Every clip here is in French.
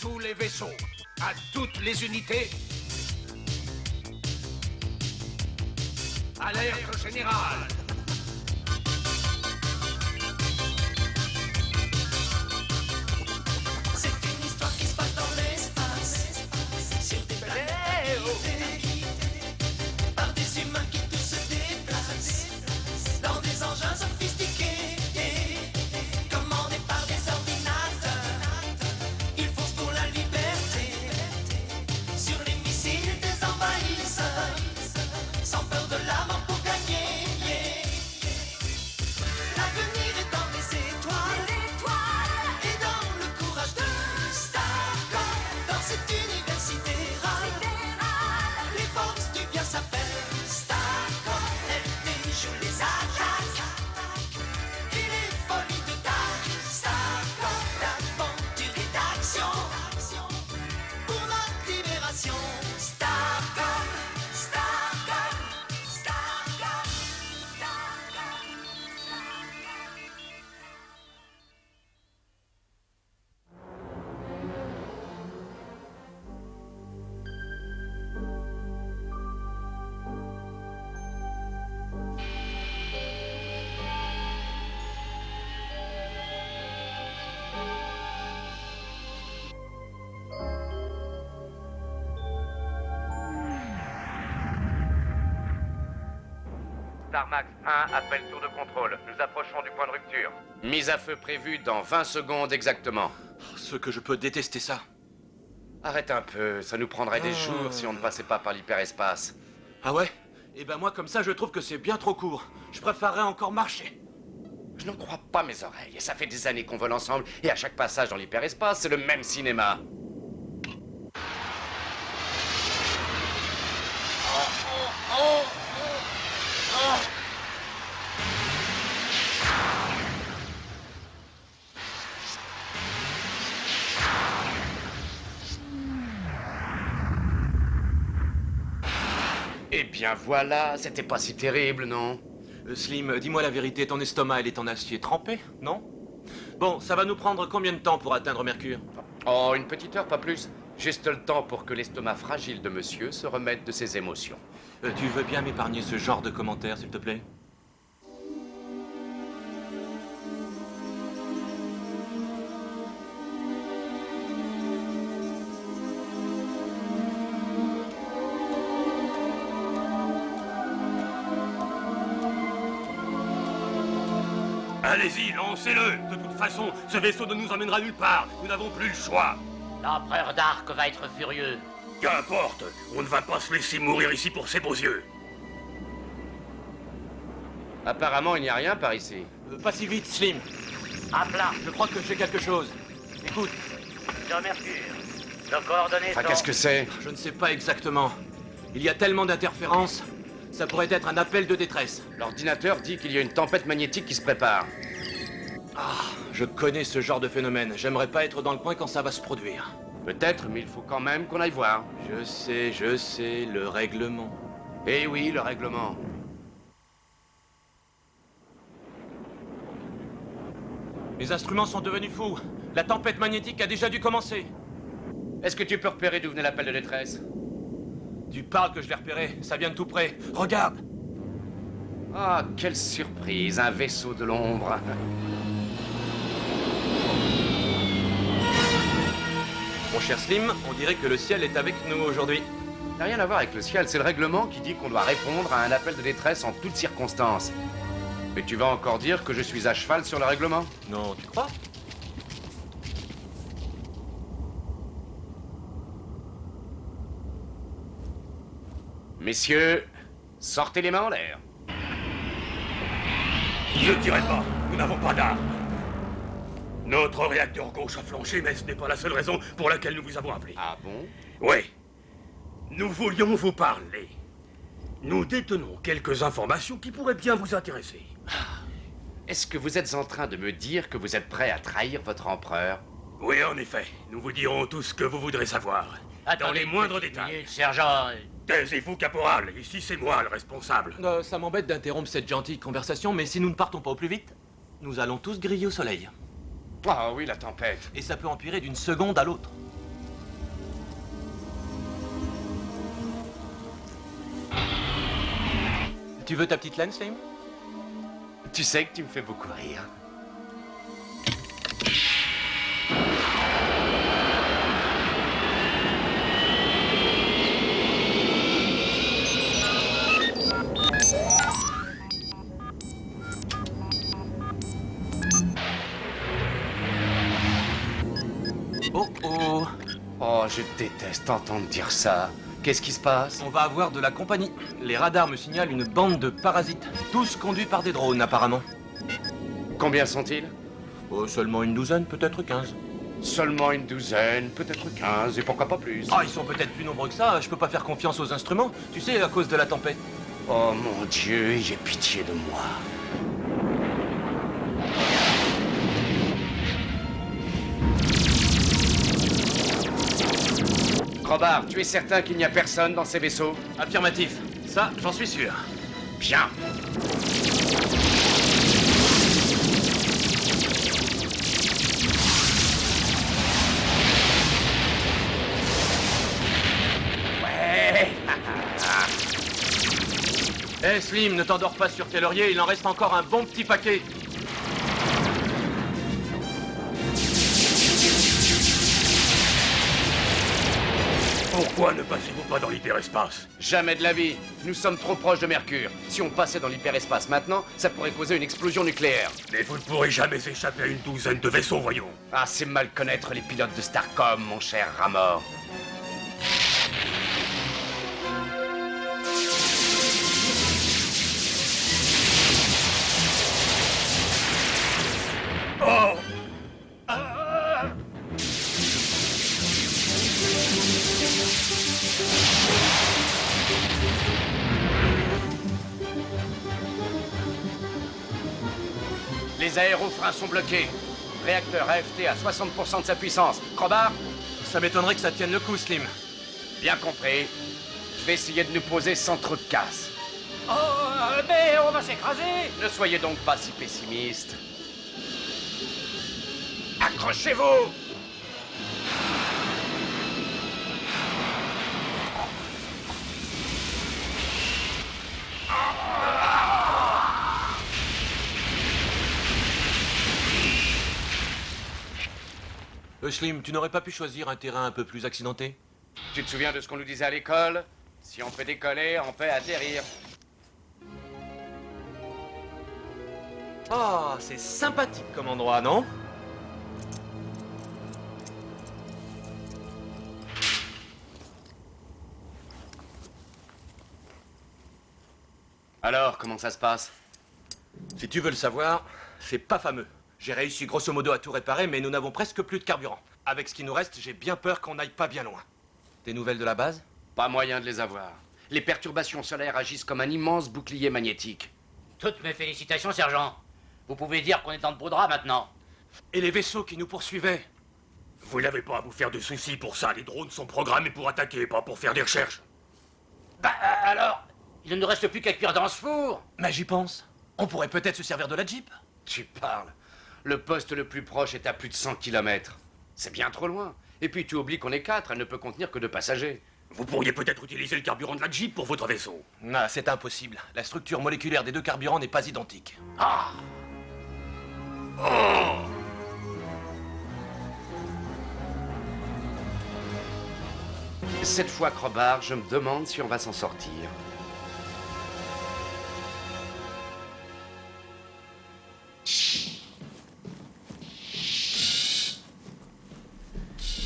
tous les vaisseaux, à toutes les unités. Alerte générale. C'est une histoire qui se passe dans l'espace, sur des planètes habitées par des humains qui tous se déplacent dans des engins sophistiqués, commandés par des ordinateurs. Ils foncent pour la liberté sur les missiles des envahisseurs, sans peur de la mort pour gagner. L'avenir est dans les étoiles, et dans le courage de Starcom. Dans cette université rare, les forces du bien s'appellent Starcom. Elles déjouent les attaques et les folies de Dark. Starcom, d'aventure et d'action pour notre libération. Starcom, Starcom, Starcom, Starcom. Starmax 1, appel tour de contrôle. Nous approchons du point de rupture. Mise à feu prévue dans 20 secondes exactement. Ce que je peux détester ça. Arrête un peu, ça nous prendrait des jours si on ne passait pas par l'hyperespace. Ah ouais? Eh ben moi, comme ça, je trouve que c'est bien trop court. Je préférerais encore marcher. Je n'en crois pas mes oreilles. Ça fait des années qu'on vole ensemble et à chaque passage dans l'hyperespace, c'est le même cinéma. Eh bien voilà, c'était pas si terrible, non? Slim, dis-moi la vérité, ton estomac, il est en acier trempé, non? Bon, ça va nous prendre combien de temps pour atteindre Mercure? Oh, une petite heure, pas plus. Juste le temps pour que l'estomac fragile de monsieur se remette de ses émotions. Tu veux bien m'épargner ce genre de commentaires, s'il te plaît? Allez-y, lancez-le. De toute façon, ce vaisseau ne nous emmènera nulle part. Nous n'avons plus le choix. L'empereur d'Arc va être furieux. Qu'importe, on ne va pas se laisser mourir ici pour ses beaux yeux. Apparemment, il n'y a rien par ici. Pas si vite, Slim. À plat, Je crois que j'ai quelque chose. Écoute, sur Mercure. Nos coordonnées Enfin, sont... qu'est-ce que c'est? je ne sais pas exactement. Il y a tellement d'interférences. Ça pourrait être un appel de détresse. L'ordinateur dit qu'il y a une tempête magnétique qui se prépare. Je connais ce genre de phénomène. J'aimerais pas être dans le coin quand ça va se produire. Peut-être, mais il faut quand même qu'on aille voir. Je sais, le règlement. Eh oui, le règlement. Les instruments sont devenus fous. La tempête magnétique a déjà dû commencer. Est-ce que tu peux repérer d'où venait l'appel de détresse? Tu parles que je l'ai repéré. Ça vient de tout près. Regarde. Ah, quelle surprise, un vaisseau de l'ombre. Mon cher Slim, on dirait que le ciel est avec nous aujourd'hui. Ça n'a rien à voir avec le ciel, c'est le règlement qui dit qu'on doit répondre à un appel de détresse en toutes circonstances. Mais tu vas encore dire que je suis à cheval sur le règlement? Non, tu crois? Messieurs, sortez les mains en l'air. Ne tirez pas, nous n'avons pas d'armes. Notre réacteur gauche a flanché, mais ce n'est pas la seule raison pour laquelle nous vous avons appelé. Ah bon? Oui. Nous voulions vous parler. Nous détenons quelques informations qui pourraient bien vous intéresser. Est-ce que vous êtes en train de me dire que vous êtes prêt à trahir votre empereur? Oui, en effet. Nous vous dirons tout ce que vous voudrez savoir. Dans Attendez les une moindres petite détails. minute, sergent. Taisez-vous, caporal. Ici, c'est moi le responsable. Ça m'embête d'interrompre cette gentille conversation, mais si nous ne partons pas au plus vite, nous allons tous griller au soleil. Ah oui, la tempête. Et ça peut empirer d'une seconde à l'autre. Tu veux ta petite laine, Slim? Tu sais que tu me fais beaucoup rire. Oh oh! Oh, je déteste entendre dire ça. Qu'est-ce qui se passe? On va avoir de la compagnie. Les radars me signalent une bande de parasites. Tous conduits par des drones, apparemment. Combien sont-ils? Oh, seulement une douzaine, peut-être 15. Seulement une douzaine, peut-être 15, et pourquoi pas plus? Ah, ils sont peut-être plus nombreux que ça. Je peux pas faire confiance aux instruments. Tu sais, à cause de la tempête. Oh mon Dieu, ayez pitié de moi. Crowbar, tu es certain qu'il n'y a personne dans ces vaisseaux? Affirmatif. Ça, j'en suis sûr. Bien. Ouais. Eh Slim, ne t'endors pas sur tes lauriers, il en reste encore un bon petit paquet. Pourquoi ne passez-vous pas dans l'hyperespace? Jamais de la vie. Nous sommes trop proches de Mercure. Si on passait dans l'hyperespace maintenant, ça pourrait causer une explosion nucléaire. Mais vous ne pourrez jamais échapper à une douzaine de vaisseaux, voyons. Ah, c'est mal connaître les pilotes de Starcom, mon cher Ramor. Oh! Les aérofreins sont bloqués. Réacteur AFT à 60% de sa puissance. Crowbar? Ça m'étonnerait que ça tienne le coup, Slim. Bien compris. Je vais essayer de nous poser sans trop de casse. Oh, mais on va s'écraser. Ne soyez donc pas si pessimiste. Accrochez-vous. Slim, tu n'aurais pas pu choisir un terrain un peu plus accidenté? Tu te souviens de ce qu'on nous disait à l'école? Si on peut décoller, on peut atterrir. Oh, c'est sympathique comme endroit, non? Alors, comment ça se passe? Si tu veux le savoir, c'est pas fameux. J'ai réussi grosso modo à tout réparer, mais nous n'avons presque plus de carburant. Avec ce qui nous reste, j'ai bien peur qu'on n'aille pas bien loin. Des nouvelles de la base? Pas moyen de les avoir. Les perturbations solaires agissent comme un immense bouclier magnétique. Toutes mes félicitations, sergent. Vous pouvez dire qu'on est en beau drap maintenant. Et les vaisseaux qui nous poursuivaient? Vous n'avez pas à vous faire de soucis pour ça. Les drones sont programmés pour attaquer, pas pour faire des recherches. Bah alors, il ne nous reste plus qu'à cuire dans ce four. Mais j'y pense. On pourrait peut-être se servir de la Jeep. Tu parles. Le poste le plus proche est à plus de 100 km. C'est bien trop loin. Et puis tu oublies qu'on est 4, elle ne peut contenir que 2 passagers. Vous pourriez peut-être utiliser le carburant de la Jeep pour votre vaisseau. Non, c'est impossible. La structure moléculaire des deux carburants n'est pas identique. Ah, Cette fois, Crowbar, je me demande si on va s'en sortir.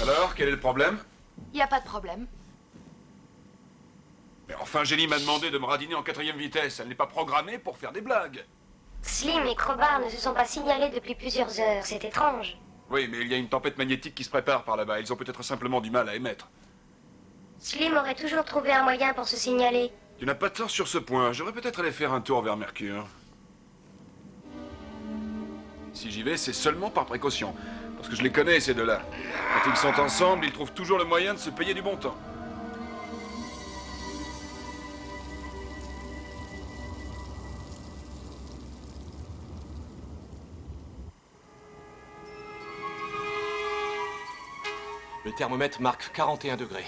Alors, quel est le problème? Y a pas de problème. Mais enfin, Jenny m'a demandé de me radiner en 4e vitesse. Elle n'est pas programmée pour faire des blagues. Slim et Crowbar ne se sont pas signalés depuis plusieurs heures. C'est étrange. Oui, mais il y a une tempête magnétique qui se prépare par là-bas. Ils ont peut-être simplement du mal à émettre. Slim aurait toujours trouvé un moyen pour se signaler. Tu n'as pas tort sur ce point. J'aurais peut-être allé faire un tour vers Mercure. Si j'y vais, c'est seulement par précaution. Parce que je les connais, ces deux-là. Quand ils sont ensemble, ils trouvent toujours le moyen de se payer du bon temps. Le thermomètre marque 41 degrés.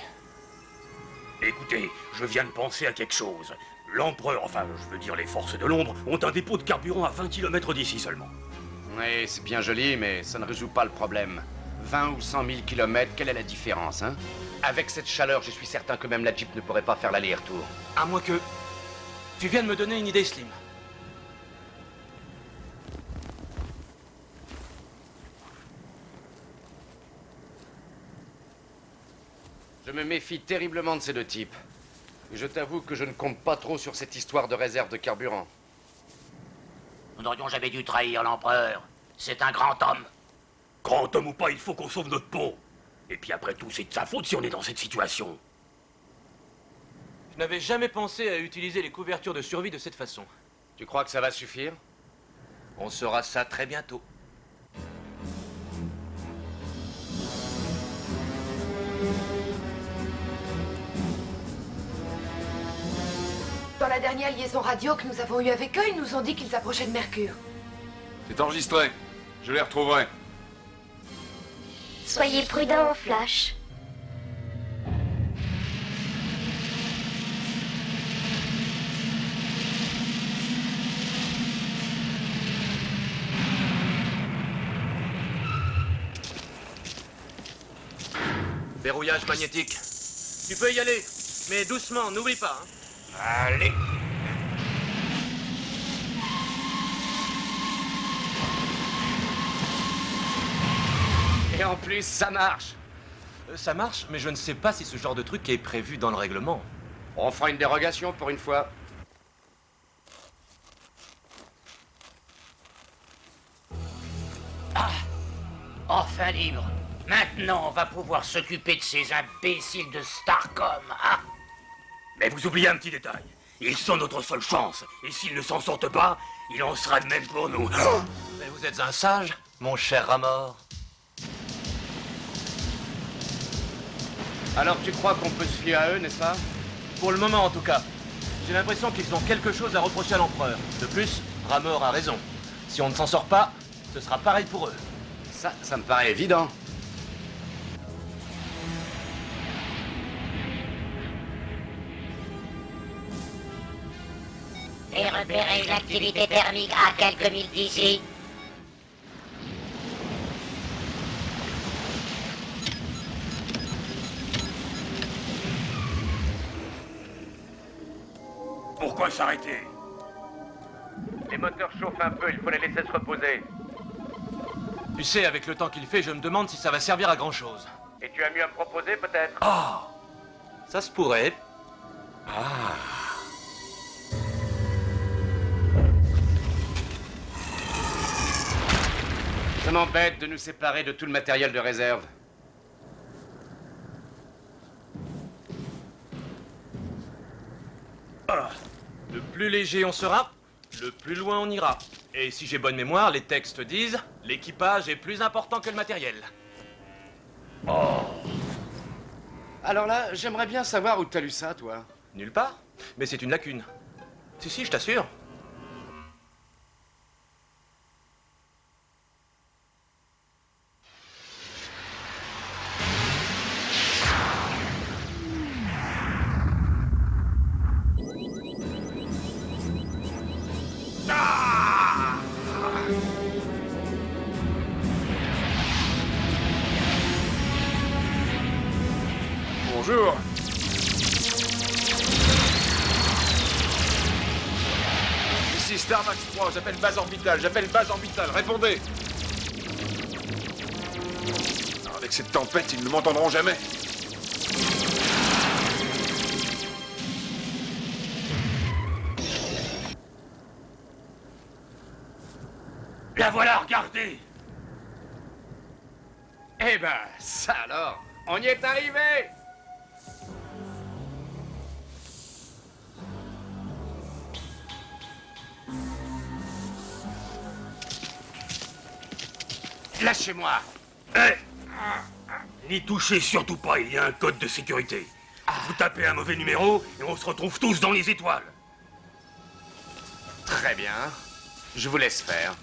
Écoutez, je viens de penser à quelque chose. l'empereur, enfin, je veux dire les forces de l'ombre, ont un dépôt de carburant à 20 km d'ici seulement. Oui, c'est bien joli, mais ça ne résout pas le problème. 20 ou 100 000 kilomètres, quelle est la différence, hein? Avec cette chaleur, je suis certain que même la Jeep ne pourrait pas faire l'aller-retour. À moins que... Tu viennes me donner une idée, Slim. Je me méfie terriblement de ces deux types. Et je t'avoue que je ne compte pas trop sur cette histoire de réserve de carburant. Nous n'aurions jamais dû trahir l'empereur. C'est un grand homme. Grand homme ou pas, il faut qu'on sauve notre peau. Et puis après tout, c'est de sa faute si on est dans cette situation. Je n'avais jamais pensé à utiliser les couvertures de survie de cette façon. Tu crois que ça va suffire? On saura ça très bientôt. Dans la dernière liaison radio que nous avons eue avec eux, ils nous ont dit qu'ils approchaient de Mercure. C'est enregistré. Je les retrouverai. Soyez prudent, Flash. Verrouillage magnétique. Tu peux y aller, mais doucement, n'oublie pas. Hein. Allez. Et en plus, ça marche. Ça marche, mais je ne sais pas si ce genre de truc est prévu dans le règlement. On fera une dérogation pour une fois. Enfin libre. Maintenant, on va pouvoir s'occuper de ces imbéciles de Starcom, hein? Mais vous oubliez un petit détail. Ils sont notre seule chance. Et s'ils ne s'en sortent pas, il en sera de même pour nous. Mais vous êtes un sage, mon cher Ramor. Alors tu crois qu'on peut se fier à eux, n'est-ce pas? Pour le moment, en tout cas. J'ai l'impression qu'ils ont quelque chose à reprocher à l'empereur. De plus, Ramor a raison. Si on ne s'en sort pas, ce sera pareil pour eux. Ça me paraît évident. Et repérer l'activité thermique à quelques milles d'ici. Pourquoi s'arrêter? Les moteurs chauffent un peu, il faut les laisser se reposer. Tu sais, avec le temps qu'il fait, je me demande si ça va servir à grand-chose. Et tu as mieux à me proposer, peut-être? Ah, ça se pourrait. Ça m'embête de nous séparer de tout le matériel de réserve. Le plus léger on sera, le plus loin on ira. Et si j'ai bonne mémoire, les textes disent l'équipage est plus important que le matériel. Alors là, j'aimerais bien savoir où t'as lu ça, toi. Nulle part. Mais c'est une lacune. Si, je t'assure. Bonjour. Ici Starmax 3, j'appelle base orbitale, répondez. Alors, avec cette tempête, ils ne m'entendront jamais. La voilà, regardez. Eh ben, ça alors, on y est arrivé. Lâchez-moi. N'y touchez surtout pas, il y a un code de sécurité. Vous tapez un mauvais numéro et on se retrouve tous dans les étoiles. Très bien. Je vous laisse faire.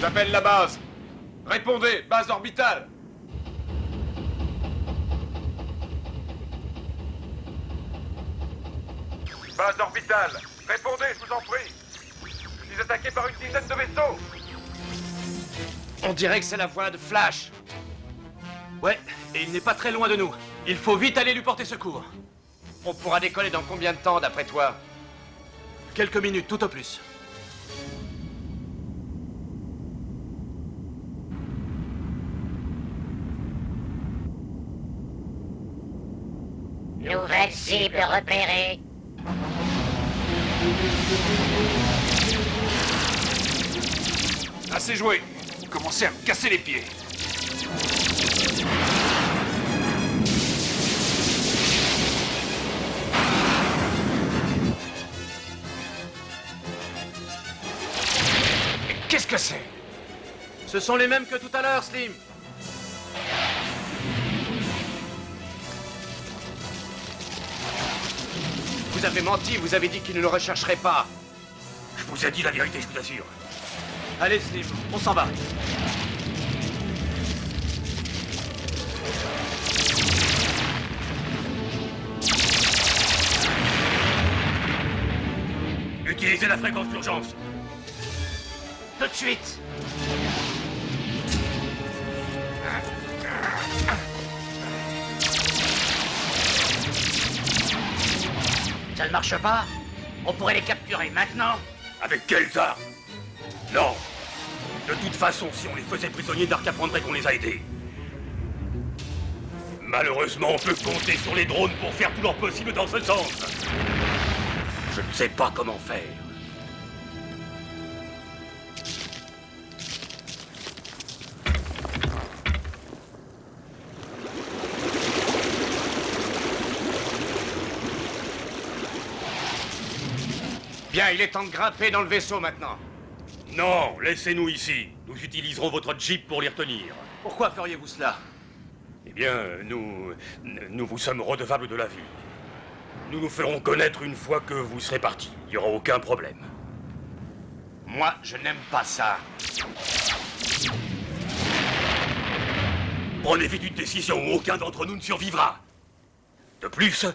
J'appelle la base. Répondez, base orbitale. Base orbitale, répondez, je vous en prie. Je suis attaqué par une dizaine de vaisseaux. On dirait que c'est la voix de Flash. Ouais, et il n'est pas très loin de nous. Il faut vite aller lui porter secours. On pourra décoller dans combien de temps, d'après toi? Quelques minutes, tout au plus. Nouvelle cible repérée. Assez joué. Vous commencez à me casser les pieds. Qu'est-ce que c'est? Ce sont les mêmes que tout à l'heure, Slim. Vous avez menti, vous avez dit qu'ils ne le rechercheraient pas. Je vous ai dit la vérité, je vous assure. Allez, Slim, on s'en va. Utilisez la fréquence d'urgence. Tout de suite. Ça ne marche pas? On pourrait les capturer maintenant? Avec quelles armes? Non. De toute façon, si on les faisait prisonniers, Dark apprendrait qu'on les a aidés. Malheureusement, on peut compter sur les drones pour faire tout leur possible dans ce sens. Je ne sais pas comment faire. Bien, il est temps de grimper dans le vaisseau maintenant. Non, laissez-nous ici. Nous utiliserons votre jeep pour les retenir. Pourquoi feriez-vous cela? Eh bien, nous vous sommes redevables de la vie. Nous nous ferons connaître une fois que vous serez partis. Il n'y aura aucun problème. Moi, je n'aime pas ça. Prenez vite une décision ou aucun d'entre nous ne survivra. De plus,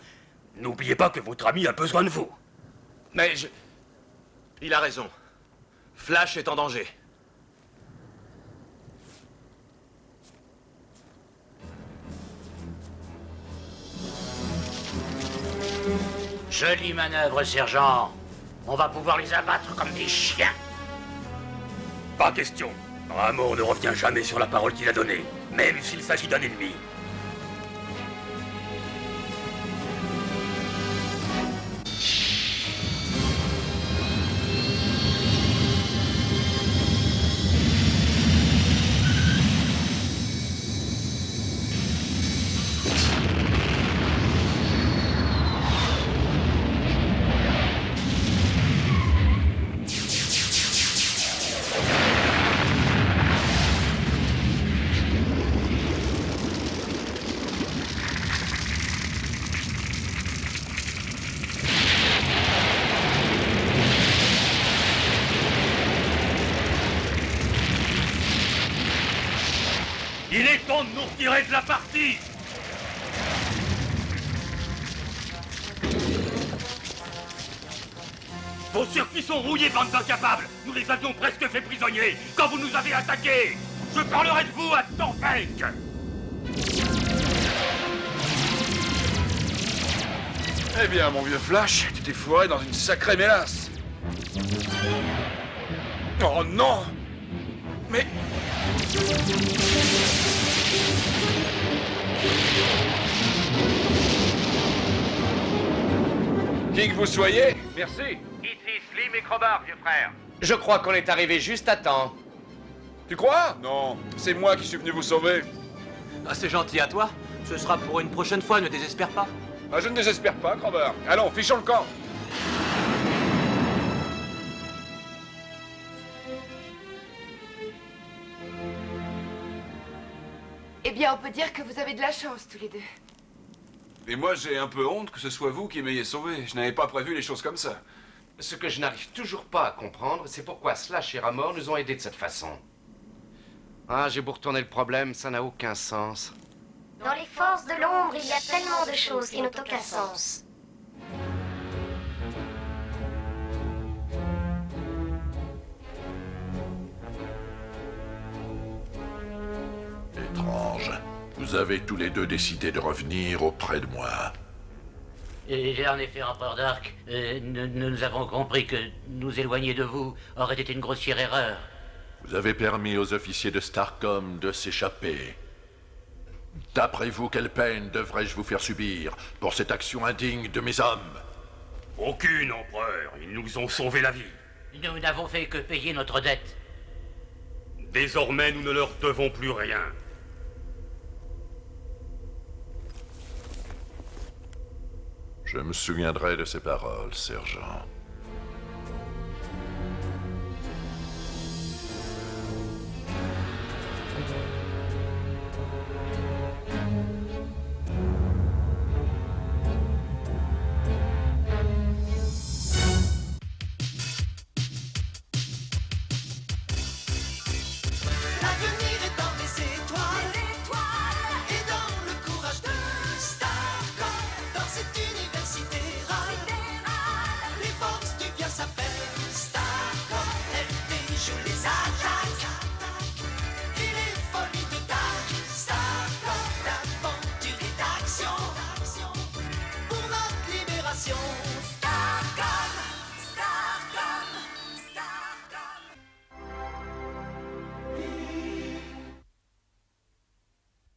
n'oubliez pas que votre ami a besoin de vous. Mais je... Il a raison. Flash est en danger. Jolie manœuvre, sergent. On va pouvoir les abattre comme des chiens. Pas question. Ramon ne revient jamais sur la parole qu'il a donnée, même s'il s'agit d'un ennemi. Il est temps de nous retirer de la partie. Vos circuits sont rouillés, bande d'incapables. Nous les avions presque fait prisonniers quand vous nous avez attaqués. Je parlerai de vous à Torpec. Eh bien, mon vieux Flash, tu t'es foiré dans une sacrée mélasse. Oh non! Mais... Qui que vous soyez, merci. Ici Slim et Crowbar, vieux frère. Je crois qu'on est arrivé juste à temps. Tu crois? Non, c'est moi qui suis venu vous sauver. Ah, c'est gentil à toi. Ce sera pour une prochaine fois, ne désespère pas. Ah, je ne désespère pas, Crowbar. Allons, fichons le camp. Eh bien, on peut dire que vous avez de la chance, tous les deux. Et moi, j'ai un peu honte que ce soit vous qui m'ayez sauvé. Je n'avais pas prévu les choses comme ça. Ce que je n'arrive toujours pas à comprendre, c'est pourquoi Slash et Ramor nous ont aidés de cette façon. Ah, j'ai beau retourner le problème, ça n'a aucun sens. Dans les forces de l'ombre, il y a tellement de choses qui n'ont aucun sens. Étrange. Vous avez tous les deux décidé de revenir auprès de moi. Et en effet, Empereur Dark, nous avons compris que nous éloigner de vous aurait été une grossière erreur. Vous avez permis aux officiers de Starcom de s'échapper. D'après vous, quelle peine devrais-je vous faire subir pour cette action indigne de mes hommes? Aucune, empereur. Ils nous ont sauvé la vie. Nous n'avons fait que payer notre dette. Désormais, nous ne leur devons plus rien. Je me souviendrai de ces paroles, sergent.